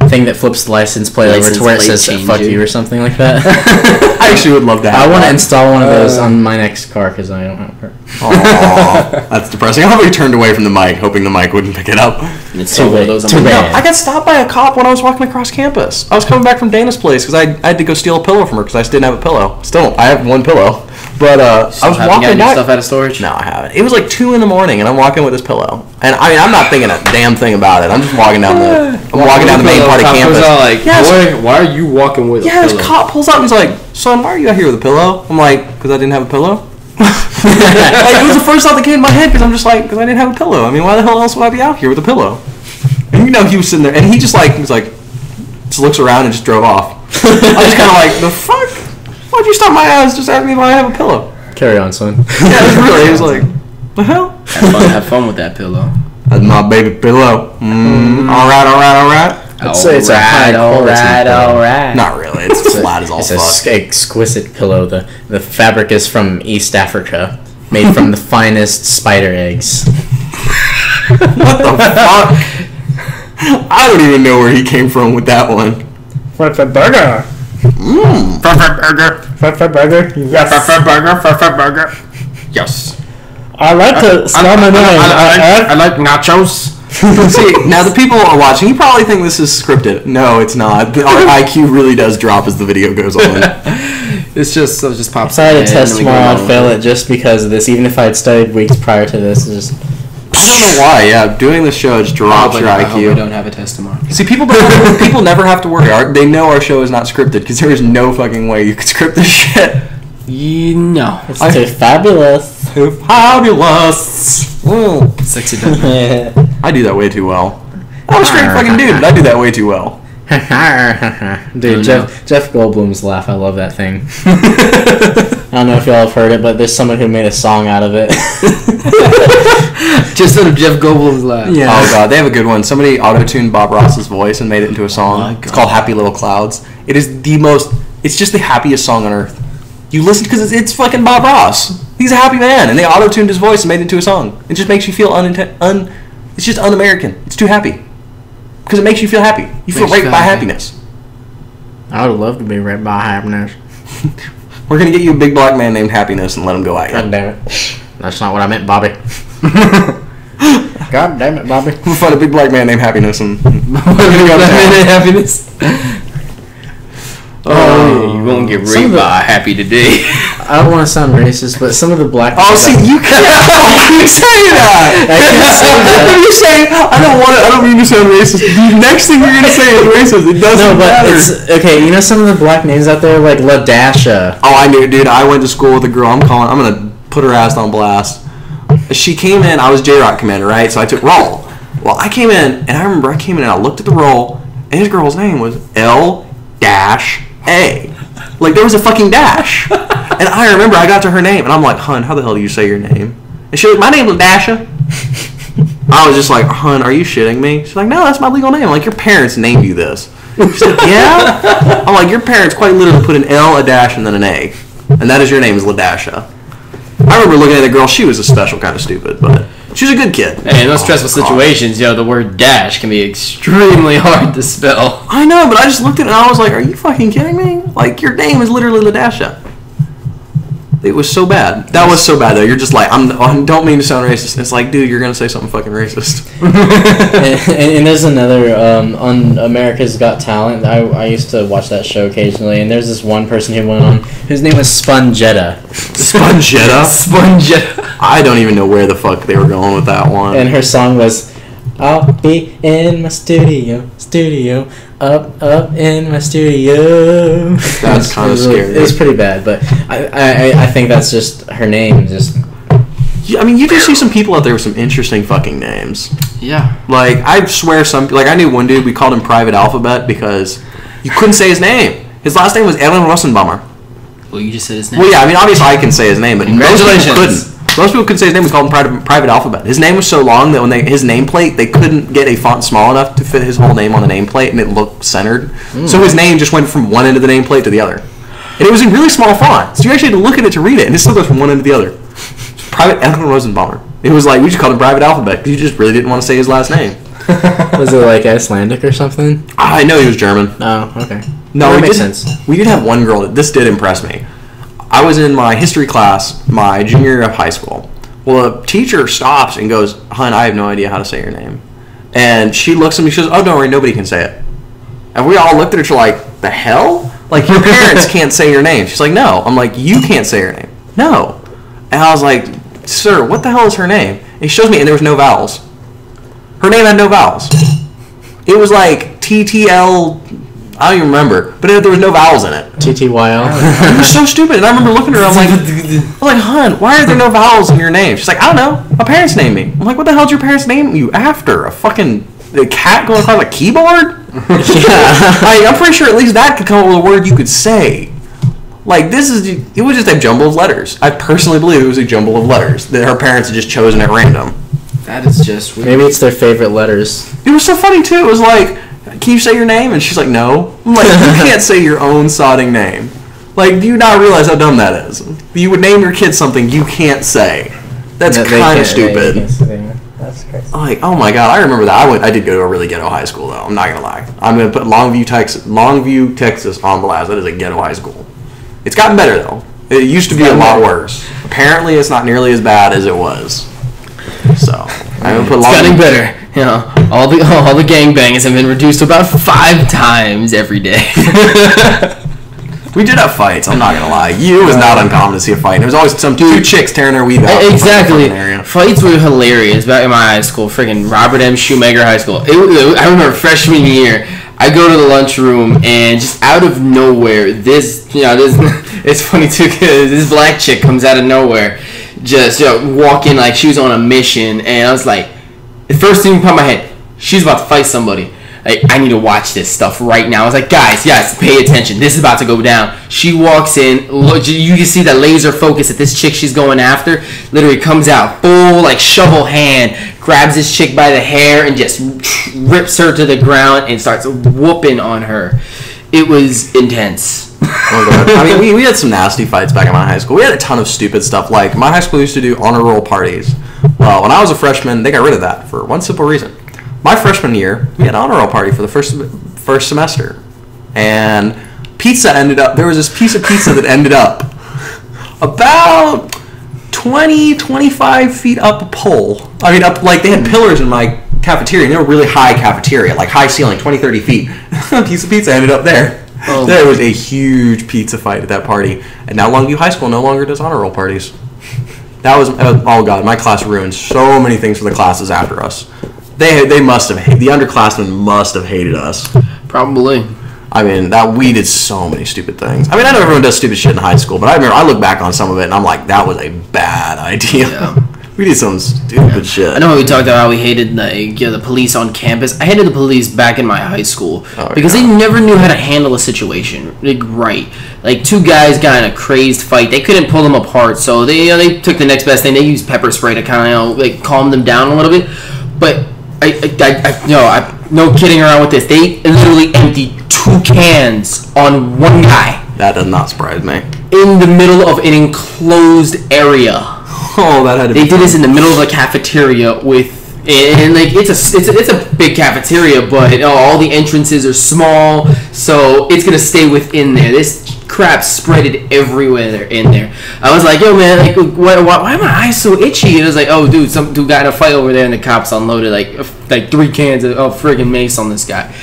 thing that flips the license plate over to where it says "fuck you" or something like that. I actually would love to have I want to install one of those on my next car because I don't have a car. Aww, that's depressing. I probably turned away from the mic, hoping the mic wouldn't pick it up. It's too bad. I got stopped by a cop when I was walking across campus. I was coming back from Dana's place because I had to go steal a pillow from her because I just didn't have a pillow. Still, I have one pillow. But I was Haven't walking gotten your back. stuff out of storage. No, I haven't. It was like 2 a.m. and I'm walking with this pillow, and I mean I'm not thinking a damn thing about it. I'm just walking down the main part of campus. Like, Yes. why are you walking with Yeah, a this pillow? cop pulls up and he's like, "Son, why are you out here with a pillow?" I'm like, "Because I didn't have a pillow." Like, it was the first thought that came in my head because I'm just like, "Because I didn't have a pillow. I mean, why the hell else would I be out here with a pillow?" And you know, he was sitting there, and he just looks around and just drove off. I was kind of like, "The fuck? Why'd you stop my ass? Just ask me if I have a pillow." Carry on, son. Yeah, it was really. He was like, "The hell?" Have fun with that pillow. That's my baby pillow. All right. I'd say it's a high quality pillow. Alright. Not really. It's flat as all It's fuck. a exquisite pillow. The fabric is from East Africa, made from the finest spider eggs. What the fuck? I don't even know where he came from with that one. Burger. Burger. Burger. Yes. I like to spell my name. I like nachos. See, now the people are watching, you probably think this is scripted. No, it's not. Our IQ really does drop as the video goes on. It's just pops. If I had in a test and we go tomorrow, I'd on. fail it just because of this. Even if I had studied weeks prior to this, it's just I don't know why. Yeah, doing this show just drops your I hope we IQ. don't have a test tomorrow. See, people never have to worry. They know our show is not scripted because there is no fucking way you could script this shit. No. it's too fabulous. Fabulous. Ooh. Sexy done. I do that way too well. I'm a straight fucking dude, but I do that way too well. Dude, Jeff Goldblum's laugh, I love that thing. I don't know if y'all have heard it, but there's someone who made a song out of it. Just out of Jeff Goldblum's laugh. Yeah. Oh god, they have a good one. Somebody auto-tuned Bob Ross's voice and made it into a song. Oh my It's called God. Happy Little Clouds. It is it's just the happiest song on earth. You listen because it's fucking Bob Ross. He's a happy man, and they auto-tuned his voice and made it into a song. It just makes you feel it's just un-American. It's too happy. Because it makes you feel happy. You feel Makes you raped feel by happy. happiness. I would love to be raped by happiness. We're gonna get you a big black man named Happiness and let him go at God you. damn it. That's not what I meant, Bobby. God damn it, Bobby. We'll find a big black man named Happiness and Happiness. Oh, you won't get Some of raped the- by Happy today. I don't want to sound racist, but some of the black. Oh, see, you can't you say that. You say I don't mean to sound racist. The next thing you're gonna say is racist. It doesn't No, but matter. it's okay. You know some of the black names out there, like LaDasha. Oh, I knew, dude. I went to school with a girl. I'm gonna put her ass on blast. She came in. I was J-Rock commander, right? So I took roll. Well, I came in, and I remember I came in and I looked at the roll, and this girl's name was L-A. Like there was a fucking dash. And I remember I got to her name, and I'm like, "Hun, how the hell do you say your name?" And she was like, "My name was Dasha." I was just like, "Hun, are you shitting me?" She's like, "No, that's my legal name." I'm like, "Your parents named you this." She's like, "Yeah." I'm like, "Your parents quite literally put an L, a dash, and then an A, and that is your name is LaDasha." I remember looking at the girl. She was a special kind of stupid, but she was a good kid. Hey, in those stressful situations, the word dash can be extremely hard to spell. I know, but I just looked at it and I was like, "Are you fucking kidding me? Like your name is literally LaDasha." It was so bad. That was so bad though. You're just like, I don't mean to sound racist. It's like, dude, you're gonna say something fucking racist. and there's another on America's Got Talent. I used to watch that show occasionally, and there's this one person who went on whose name was Spongetta, Spongetta. Spongetta. I don't even know where the fuck they were going with that one. and her song was "I'll be in my studio, up in my studio." That's kinda scary. It was pretty bad, but I think that's just her name. Just I mean, you do see some people out there with some interesting fucking names. Yeah. Like, I swear I knew one dude, we called him Private Alphabet because you couldn't say his name. His last name was Ellen Rosenbaumer. Well, you just said his name. Well, yeah, I mean, obviously I can say his name, but most people Congratulations. couldn't. Most people couldn't say his name. We called him Private Alphabet. His name was so long that when his nameplate, they couldn't get a font small enough to fit his whole name on the nameplate, and it looked centered. So his name just went from one end of the nameplate to the other. And it was in really small font, so you actually had to look at it to read it, and it still goes from one end to the other. Private Ellen Rosenbaumer. It was like, we just called him Private Alphabet, because you just really didn't want to say his last name. was it like Icelandic or something? I know he was German. Oh, okay. No, that we makes did, sense. We did have one girl that this did impress me. I was in my history class my junior year of high school. Well, a teacher stops and goes, "Hun, I have no idea how to say your name." And she looks at me, she goes, "Oh, don't worry, nobody can say it." And we all looked at her like, "The hell? Like, your parents can't say your name." She's like, "No." I'm like, "You can't say your name. No. And I was like, sir, what the hell is her name? And he shows me, and there was no vowels. Her name had no vowels. It was like TTL, I don't even remember, but there was no vowels in it. TTYL. It was so stupid. And I remember looking at her, I'm like, hon, why are there no vowels in your name? She's like, I don't know. My parents named me. I'm like, what the hell did your parents name you after? A cat going across a keyboard? I'm pretty sure at least that could come up with a word you could say. Like, it was just a jumble of letters. I personally believe it was a jumble of letters that her parents had just chosen at random. That is just weird. Maybe it's their favorite letters. It was so funny, too. It was like, can you say your name? And she's like, no. I'm like, you can't say your own sodding name. Like, do you not realize how dumb that is? You would name your kid something you can't say. That's kind of stupid. That's crazy. Like, oh my god, I remember that. I did go to a really ghetto high school, though. I'm not going to lie. I'm going to put Longview, Texas on blast. That is a ghetto high school. It's gotten better, though. It used to be a lot worse. Apparently, it's not nearly as bad as it was. So, I'm going to put It's getting better. You know, all the gangbangs have been reduced to about 5 times every day. We did have fights, I'm not gonna lie. It was not uncommon to see a fight. And there was always some two chicks tearing their weave out. Exactly. Fights were hilarious back in my high school. Freaking Robert M. Shoemaker High School. I remember freshman year, I go to the lunchroom and just out of nowhere, it's funny too because this black chick comes out of nowhere, just walking like she was on a mission, and I was like, the first thing popped in my head, she's about to fight somebody. Like, I need to watch this stuff right now. I was like, guys, yes, pay attention. This is about to go down. She walks in. Look, you can see the laser focus at this chick she's going after. Literally comes out full, like, shovel hand, grabs this chick by the hair, and just rips her to the ground and starts whooping on her. It was intense. Oh, God. I mean, we had some nasty fights back in my high school. We had a ton of stupid stuff. Like, my high school used to do honor roll parties. Well, when I was a freshman, they got rid of that for one simple reason. My freshman year, we had an honor roll party for the first semester, and there was this piece of pizza that ended up about 20-25 feet up a pole. I mean, they had pillars in my cafeteria, and they were really high cafeteria, like high ceiling, 20-30 feet. A piece of pizza ended up there. Oh. There was a huge pizza fight at that party, and now Longview High School no longer does honor roll parties. That was, oh God, my class ruined so many things for the classes after us. They must have, the underclassmen must have hated us. Probably. I mean, we did so many stupid things. I mean, I know everyone does stupid shit in high school, but I look back on some of it and I'm like, that was a bad idea. Yeah. We did some stupid shit. I know we talked about how we hated the police on campus. I hated the police back in my high school because they never knew how to handle a situation. Like 2 guys got in a crazed fight. They couldn't pull them apart, so they took the next best thing. They used pepper spray to kind of calm them down a little bit. But I'm no kidding around with this. They literally emptied 2 cans on one guy. That does not surprise me. In the middle of an enclosed area. Oh, that had to be. They did this in the middle of a cafeteria it's a big cafeteria, but all the entrances are small, so it's gonna stay within there. This crap spreaded everywhere in there. I was like, yo, man, why are my eyes so itchy? And it was like, oh, dude, some dude got in a fight over there, and the cops unloaded like 3 cans of friggin' mace on this guy.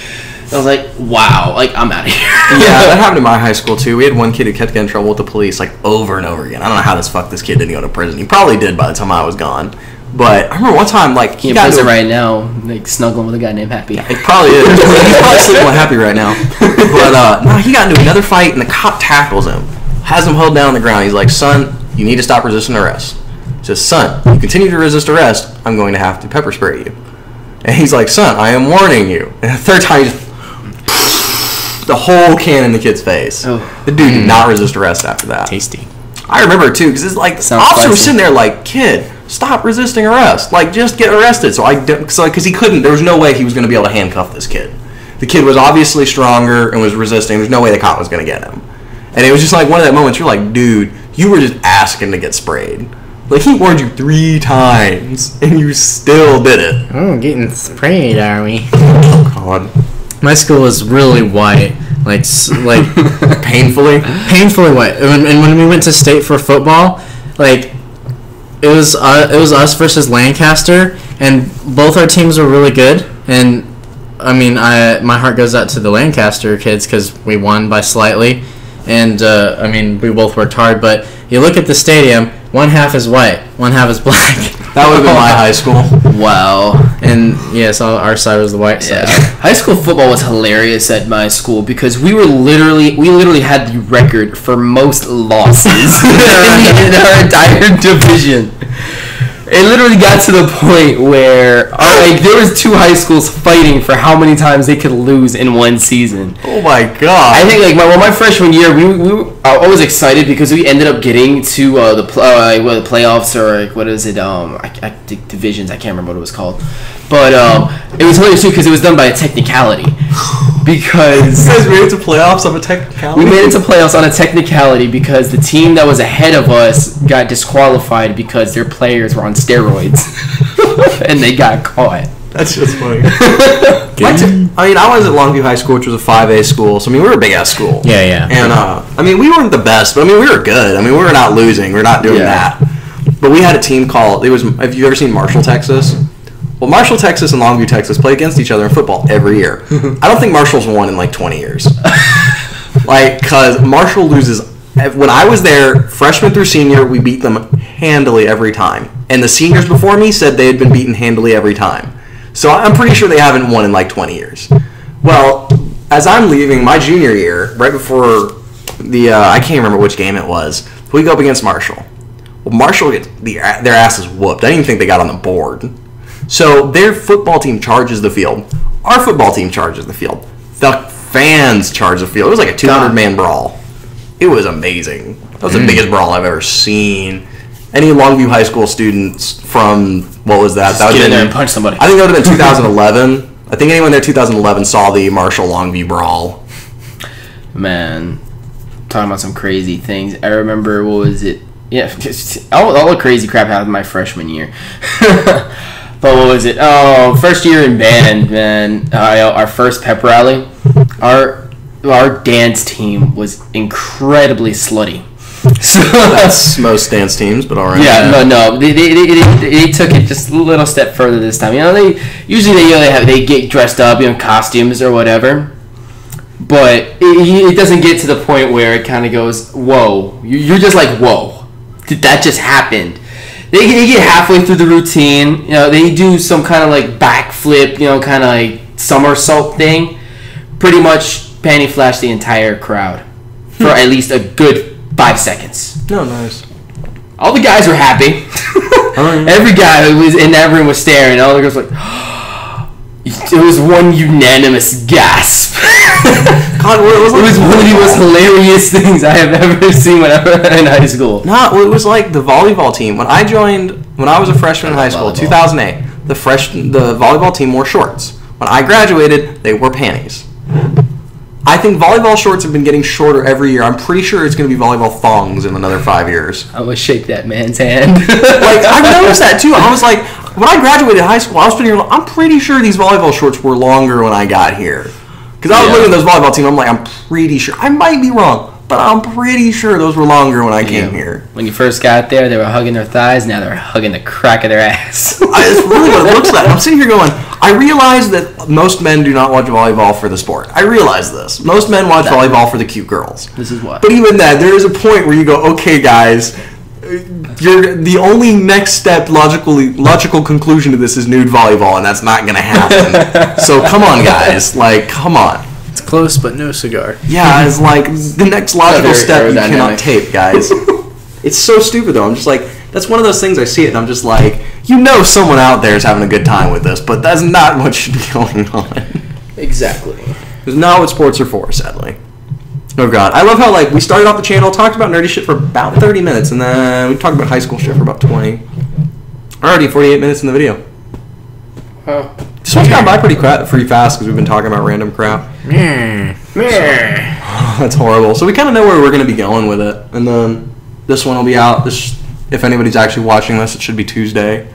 I was like, wow, I'm out of here. Yeah, that happened in my high school too. We had one kid who kept getting in trouble with the police over and over again. I don't know how this this kid didn't go to prison. He probably did by the time I was gone. But I remember one time, he in prison right now, snuggling with a guy named Happy. He probably is. He's probably sleeping with Happy right now. But no, he got into another fight, and the cop tackles him, has him held down on the ground. He's like, "Son, you need to stop resisting arrest." He says, "Son, you continue to resist arrest, I'm going to have to pepper spray you." And he's like, "Son, I am warning you." And the third time, he just the whole can in the kid's face. Oh. The dude did not resist arrest after that. Tasty. I remember it too, because it's like the officer was sitting there like, "Kid, stop resisting arrest. Just get arrested." Because he couldn't. There was no way he was going to be able to handcuff this kid. The kid was obviously stronger and was resisting. There's no way the cop was going to get him. And it was just one of that moments. You're like, dude, you were just asking to get sprayed. He warned you 3 times, and you still did it. Oh, getting sprayed, are we? Oh God. My school was really white, painfully white. And when we went to state for football, it was us versus Lancaster, and both our teams were really good. And I mean, my heart goes out to the Lancaster kids because we won by slightly. and I mean, we both worked hard. But you look at the stadium, one half is white, one half is black. That would have been my high school. Wow. And yes, our side was the white side. Yeah. High school football was hilarious at my school because we literally had the record for most losses in our entire division. It literally got to the point where there was 2 high schools fighting for how many times they could lose in one season. Oh my god! I think my freshman year, we were always excited because we ended up getting to the playoffs or what is it? Divisions. I can't remember what it was called, but it was hilarious too because it was done by a technicality. Because you guys made it to playoffs on a technicality. We made it to playoffs on a technicality because the team that was ahead of us got disqualified because their players were on steroids and they got caught. That's just funny. I was at Longview High School, which was a 5A school, so we were a big ass school. Yeah. And we weren't the best, but we were good. We were not losing. We're not doing that. But we had a team called. Have you ever seen Marshall, Texas? Well, Marshall, Texas and Longview, Texas play against each other in football every year. I don't think Marshall's won in 20 years. Because Marshall loses. When I was there, freshman through senior, we beat them handily every time. And the seniors before me said they had been beaten handily every time. So I'm pretty sure they haven't won in 20 years. Well, as I'm leaving my junior year, right before I can't remember which game it was, we go up against Marshall. Well, Marshall gets their asses whooped. I didn't even think they got on the board. So their football team charges the field. Our football team charges the field. The fans charge the field. It was like a 200-man brawl. It was amazing. That was the biggest brawl I've ever seen. Any Longview High School students from, what was that? Just get in there and punch somebody. I think that would have been 2011. I think anyone there 2011 saw the Marshall Longview brawl. Man, talking about some crazy things. I remember, what was it? Yeah, all the crazy crap happened my freshman year. But what was it? Oh, first year in band, man. Our first pep rally. Our dance team was incredibly slutty. So that's most dance teams, but all right. Yeah, no. They took it just a little step further this time. They usually they get dressed up, costumes or whatever. But it doesn't get to the point where it kind of goes, whoa. You're just like, whoa. Did that just happen? They get halfway through the routine. They do some kind of backflip, kind of somersault thing. Pretty much panty flash the entire crowd for at least a good 5 seconds. No, nice. All the guys were happy. Every guy who was in that room was staring. All the girls were like, it was one unanimous gasp. God, it was one of the most hilarious things I have ever seen when I was in high school. No, it was like the volleyball team. When I was a freshman in high school, 2008, the volleyball team wore shorts. When I graduated, they wore panties. I think volleyball shorts have been getting shorter every year. I'm pretty sure it's going to be volleyball thongs in another 5 years. I would shake that man's hand. I've noticed that too. I was like, when I graduated high school, I'm pretty sure these volleyball shorts were longer when I got here. Because I was looking at those volleyball teams, I'm like, I'm pretty sure. I might be wrong, but I'm pretty sure those were longer when I came here. When you first got there, they were hugging their thighs. Now they're hugging the crack of their ass. It's really what it looks like. I'm sitting here going, I realize that most men do not watch volleyball for the sport. I realize this. Most men watch volleyball for the cute girls. This is why. But even that, there is a point where you go, okay, guys, you're the only next step, logical conclusion to this is nude volleyball, and that's not going to happen. So come on, guys. Come on. It's close, but no cigar. Yeah, it's the next logical step you cannot take, guys. It's so stupid, though. I'm just like, that's one of those things I see it, and I'm just like, someone out there is having a good time with this, but that's not what should be going on. Exactly. It's not what sports are for, sadly. Oh, God. I love how, we started off the channel, talked about nerdy shit for about 30 minutes, and then we talked about high school shit for about 20. Already 48 minutes in the video. Oh. This one's gone by pretty fast because we've been talking about random crap. That's horrible. So we kind of know where we're going to be going with it. And then this one will be out. If anybody's actually watching this, it should be Tuesday.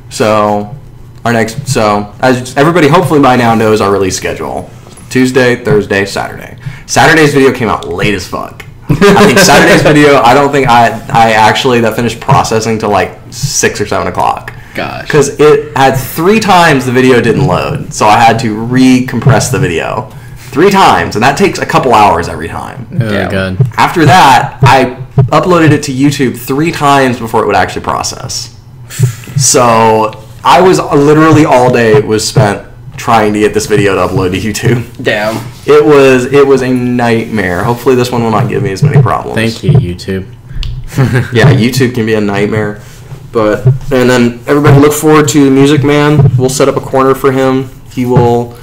So as everybody hopefully by now knows our release schedule. Tuesday, Thursday, Saturday. Saturday's video came out late as fuck. I think Saturday's video, I don't think I actually that finished processing till 6 or 7 o'clock. Gosh. Because it had 3 times the video didn't load, so I had to recompress the video. 3 times, and that takes a couple hours every time. Oh, Yeah. God. After that, I uploaded it to YouTube 3 times before it would actually process. So I was literally all day was spent trying to get this video to upload to YouTube. Damn. It was a nightmare. Hopefully this one will not give me as many problems. Thank you, YouTube. Yeah, YouTube can be a nightmare. And then everybody look forward to Music Man. We'll set up a corner for him. He will.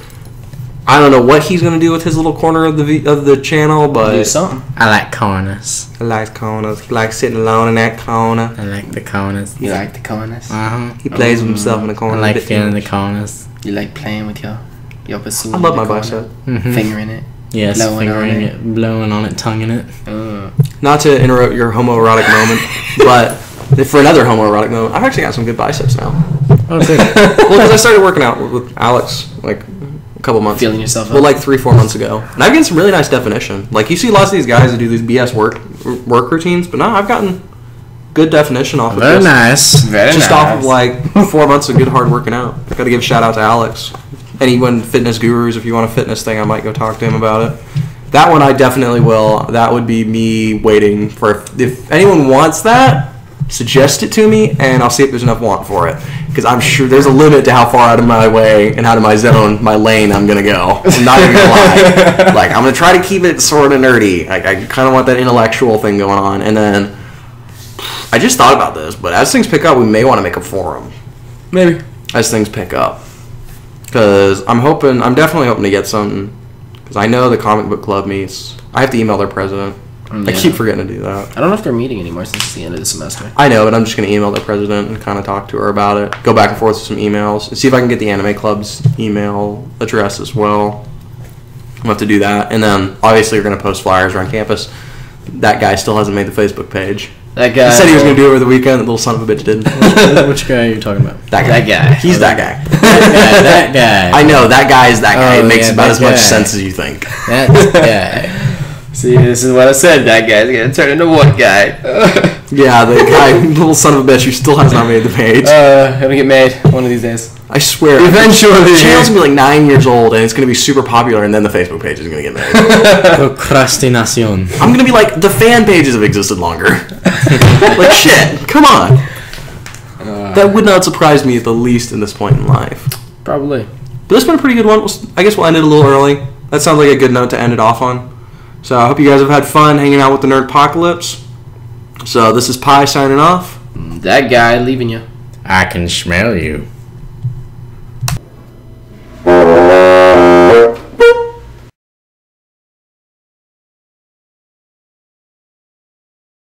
I don't know what he's gonna do with his little corner of the channel, but Do something. I like corners. he likes corners. He likes sitting alone in that corner. I like the corners. You like the corners? Uh-huh. He plays with himself in the I corner. like a bit feeling too the much. corners. You like playing with your bassoon? I love in my the corner? bicep. Mm-hmm. Fingering it. Yes, blowing fingering on it, blowing on it, tonguing it. Not to interrupt your homoerotic moment, but for another homoerotic moment, I've actually got some good biceps now. Oh, good. Well, because I started working out with Alex like a couple months. Feeling yourself Well, up. like 3-4 months ago, and I've gotten some really nice definition. Like you see lots of these guys that do these BS work routines, but no, I've gotten good definition off of Very this. nice. Very Just nice. off of like 4 months of good hard working out. Got to give a shout out to Alex. Anyone fitness gurus, if you want a fitness thing, I might go talk to him about it. That one I definitely will. That would be me waiting for if anyone wants that, suggest it to me, and I'll see if there's enough want for it. Because I'm sure there's a limit to how far out of my way and out of my zone, my lane I'm gonna go. I'm not even gonna lie. Like I'm gonna try to keep it sort of nerdy. Like I kind of want that intellectual thing going on, and then I just thought about this, but as things pick up, we may want to make a forum. Maybe. As things pick up, because I'm definitely hoping to get something. Because I know the comic book club meets. I have to email their president. I keep forgetting to do that. I don't know if they're meeting anymore since it's the end of the semester. I know, but I'm just going to email the president and kind of talk to her about it. Go back and forth with some emails. And see if I can get the anime club's email address as well. I'll have to do that. And then, obviously, we're going to post flyers around campus. That guy still hasn't made the Facebook page. That guy. He said he was going to do it over the weekend. The little son of a bitch didn't. Which guy are you talking about? That guy. He's that guy. That guy. I know, that guy is that guy. Oh, It makes yeah, about that as much guy. sense as you think. That guy. See, this is what I said. That guy's gonna turn into one guy. Yeah, the guy, little son of a bitch who still has not made the page. It'll get made one of these days. I swear. Eventually. The channel's gonna be like 9 years old and it's gonna be super popular and then the Facebook page is gonna get made. Procrastinacion. I'm gonna be like, the fan pages have existed longer. Like, shit, come on. That would not surprise me at the least in this point in life. Probably. But this has been a pretty good one. I guess we'll end it a little early. That sounds like a good note to end it off on. So I hope you guys have had fun hanging out with the Nerdpocalypse. So this is Pi signing off. That guy leaving you. I can smell you.